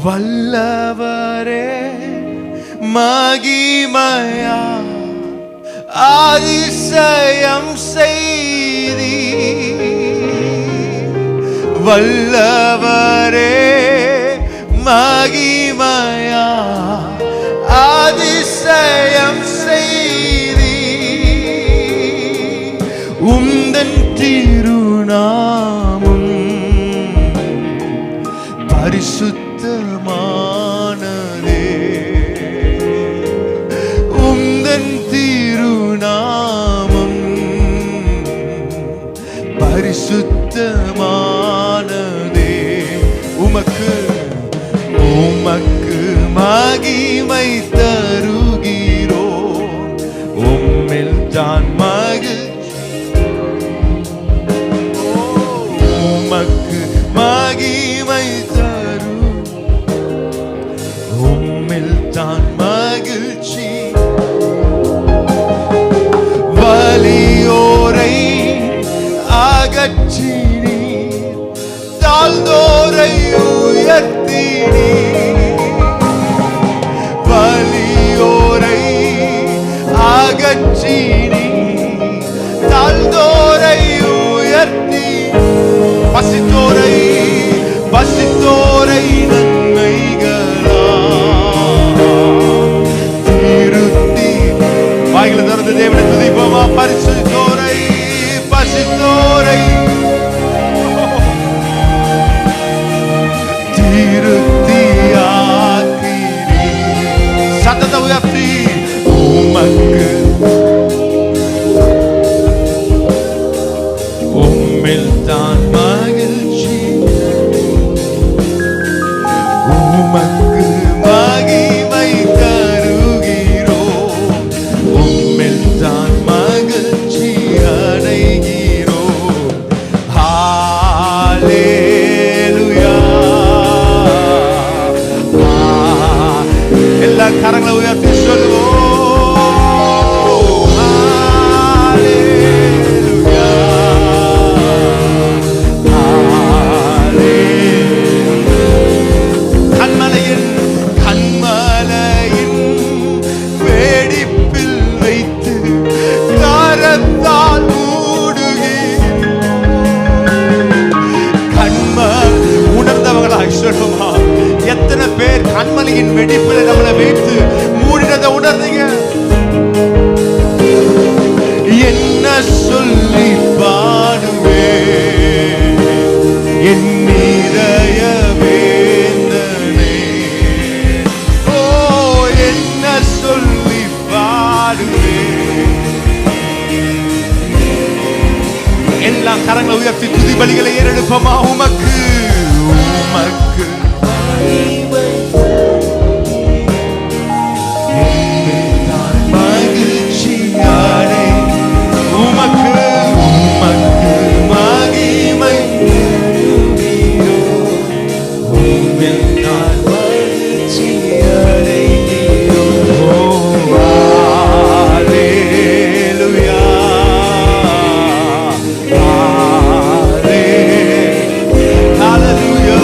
வல்லவரே மகிமையா அதிசயம் செய்தி. வல்லவரே மகிமையா அதிசயம் செய்தி. உந்தன் திருநாமம் பரிசுத்தமானதே. உந்தன் திருநாமம் பரிசுத்தமானதே. உமக்கு உமக்கு மகிமை தருகிறோம். உம்மில் தான் உமக்கு மகிமை தரும். உம்மில் தான் மகிழ்ச்சி. வலியோரை அகற்றினீர், தாழ்ந்தோரை உயர்த்தினீர். வலியோரை அகற்றினீர், தாழ்ந்தோரை உயர்த்தி. பசித்தோரை பசித்தோரை நன்மைகளா திருத்தி. வாய்களை திறந்து தேவனை துதிப்போமா? பரிசுத்தோரை பசித்தோரை திருத்தியாக்கிறீர். சத்தத்தை உயர்த்தி உமக்கு உம்மில் தான் மகிழ்ச்சி. உமக்கு மகிமை தருகிறோம். உம்மில் தான் மகிழ்ச்சி அடைகிறோம். ஹல்லேலூயா. எல்லா கரங்களை உயர்த்தி சொல்லுவோம். எத்தனை பேர் கண்மலையின் வெடிப்பில் நம்மளை வைத்து மூடினதை உணர்ந்தீங்க? என்ன சொல்லி பாடுவே என் இதய வேந்தனே. ஓ என்ன சொல்லி பாடுவே. எல்லா கரங்களை உயர்த்தி துதி பலிகளை ஏறெடுப்போமா? உமக்கு உமக்கு மகிழ்ச்சி அடை. உமக்கு உமக்கு மகிமை. உம்மில் நான் மகிழ்ச்சி அடைகிறோம். ஹல்லேலூயா. ஹல்லேலூயா.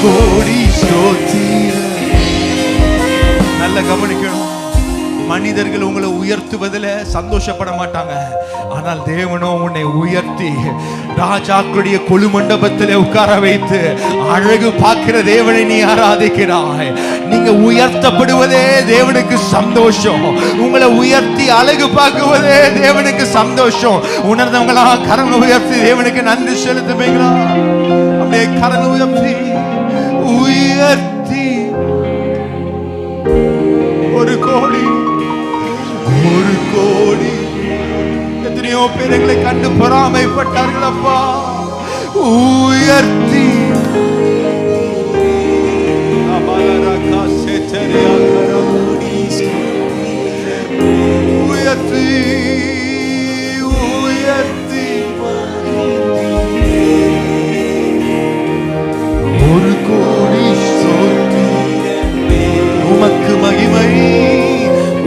கோடி ஸ்தோத்திரம். நல்ல கவனிக்கணும். மனிதர்கள் உங்களை உயர்த்துவதில் சந்தோஷப்பட மாட்டாங்க. ஆனால் தேவனோ உன்னை உயர்த்தி ராஜாக்களுடைய கொலு மண்டபத்தில் உட்கார வைத்து அழகு பார்க்கிற தேவனை நீ ஆராதிக்கிறாய். நீங்க உயர்த்தப்படுவதே தேவனுக்கு சந்தோஷம். உங்களை உயர்த்தி அழகு பார்க்குவதே தேவனுக்கு சந்தோஷம். உணர்ந்தவங்களா கரங்களை உயர்த்தி தேவனுக்கு நன்றி செலுத்துவீங்களா? அப்படியே கரங்களை உயர்த்தி உயர்த்தி ஒரு கோடி எத்தனையோ பேர் எங்களை கண்டு பொறாமைப்பட்டார்கள் அப்பா. உயர்த்தி உயர்த்தி உயர்த்தி ஒரு கோடி உமக்கு மகிமை,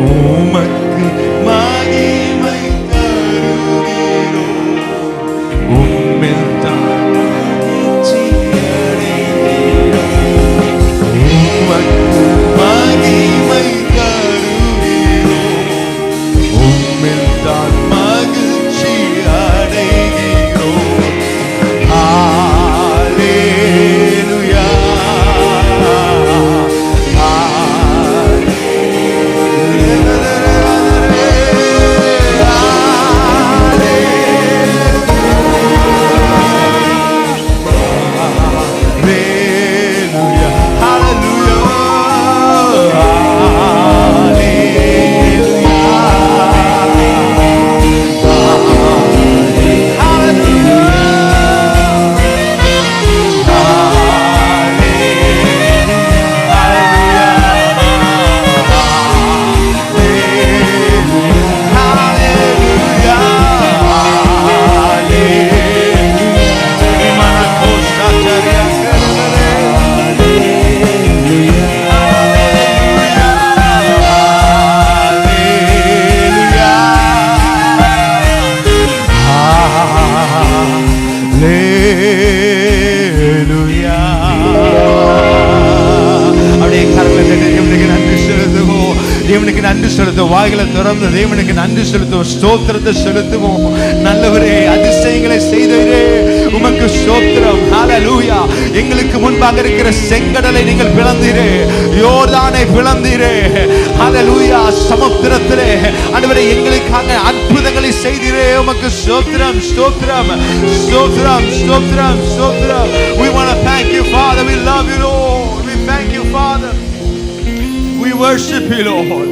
உமக்கு மகிமை தருகிறோம். உம்மில் தான் உமக்கு மகிமை தருகிறோம். உம்மில் தான் மகிழ்ச்சி அடைகிறோம். ஹல்லேலூயா. தேவனுக்கு நன்றி செலுத்துவோம். வாய்களை திறந்து தேவனுக்கு நன்றி செலுத்துவோம். ஸ்தோத்திரத்தை செலுத்துவோம். நல்லவரே, அதிசயங்களை செய்தவரே, உமக்கு ஸ்தோத்திரம். ஹல்லேலூயா. எங்களுக்கு முன்பாக இருக்கிற செங்கடலை நீங்கள் பிளந்தீரே, யோர்தானை பிளந்தீரே. ஹல்லேலூயா. சமுத்திரத்திலே ஆண்டவரே எங்களுக்காக அற்புதங்களை செய்தீரே, உமக்கு ஸ்தோத்திரம் ஸ்தோத்திரம் ஸ்தோத்திரம் ஸ்தோத்திரம் ஸ்தோத்திரம். We want to thank you, Father. We love you, Lord. We thank you, Father. We worship you, Lord.